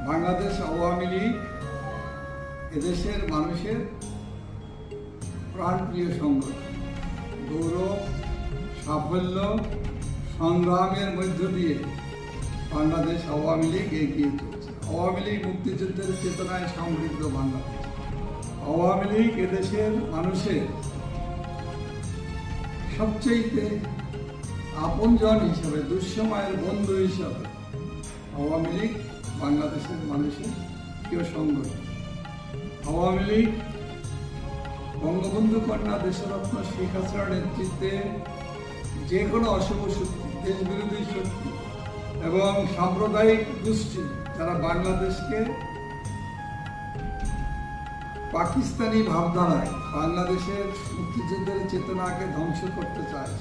বাংলাদেশ আওয়ামী লীগ এদেশের মানুষের প্রাণপ্রিয় সংগঠন। গৌরব, সাফল্য, সংগ্রামের মধ্য দিয়ে বাংলাদেশ আওয়ামী লীগ এগিয়ে চলছে। আওয়ামী লীগ মুক্তিযুদ্ধের চেতনায় সমৃদ্ধ বাংলাদেশ। আওয়ামী লীগ এদেশের মানুষের সবচেয়ে আপনজন হিসাবে, দুঃসময়ের বন্ধু হিসাবে আওয়ামী লীগ বাংলাদেশের মানুষের প্রিয় সংগঠন। আওয়ামী লীগ বঙ্গবন্ধু কন্যা দেশরত্ন শেখ হাসিনার নেতৃত্বে যে কোনো অশুভ শক্তি, দেশবিরোধী শক্তি এবং সাম্প্রদায়িক গোষ্ঠী যারা বাংলাদেশকে পাকিস্তানি ভাবধারায় বাংলাদেশের মুক্তিযুদ্ধের চেতনাকে ধ্বংস করতে চায়,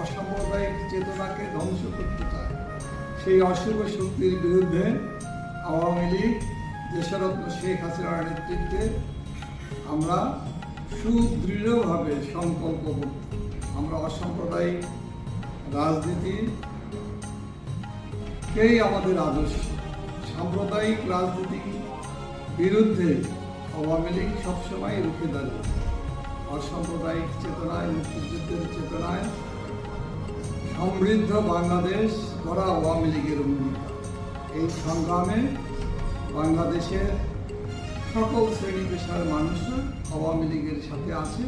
অসাম্প্রদায়িক চেতনাকে ধ্বংস করতে চায়, সেই অশুভ শক্তির বিরুদ্ধে আওয়ামী লীগ দেশরত্ন শেখ হাসিনার নেতৃত্বে আমরা সুদৃঢ়ভাবে সংকল্পবদ্ধ। আমরা অসাম্প্রদায়িক রাজনীতিকেই আমাদের আদর্শ। সাম্প্রদায়িক রাজনীতির বিরুদ্ধে আওয়ামী লীগ সবসময় রুখে দাঁড়িয়ে অসাম্প্রদায়িক চেতনায়, মুক্তিযুদ্ধের চেতনায় সমৃদ্ধ বাংলাদেশ গড়া আওয়ামী লীগের অঙ্গীকার। এই সংগ্রামে বাংলাদেশের সকল শ্রেণী পেশার মানুষরা আওয়ামী লীগের সাথে আছে।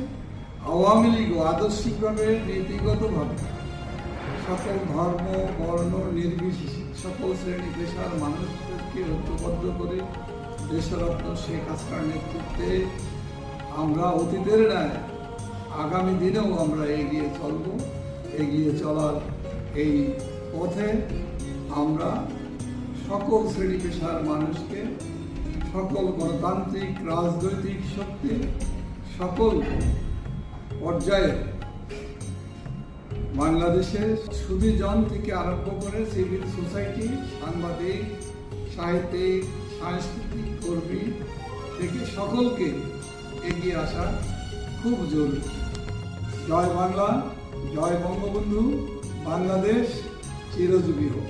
আওয়ামী লীগও আদর্শিকভাবে, নীতিগতভাবে সকল ধর্ম, বর্ণ নির্বিশেষে সকল শ্রেণী পেশার মানুষদেরকে ঐক্যবদ্ধ করে দেশরত্ন শেখ হাসিনার নেতৃত্বে আমরা অতীতের ন্যায় আগামী দিনেও আমরা এগিয়ে চলব। এগিয়ে চলার এই পথে আমরা সকল শ্রেণী পেশার মানুষকে, সকল গণতান্ত্রিক রাজনৈতিক শক্তি, সকল পর্যায়ে বাংলাদেশের সুধীজন থেকে আরম্ভ করে সিভিল সোসাইটি, সাংবাদিক, সাহিত্যিক, সাংস্কৃতিক কর্মী থেকে সকলকে এগিয়ে আসা খুব জরুরি। জয় বাংলা, জয় বঙ্গবন্ধু, বাংলাদেশ চিরজীবী হোক।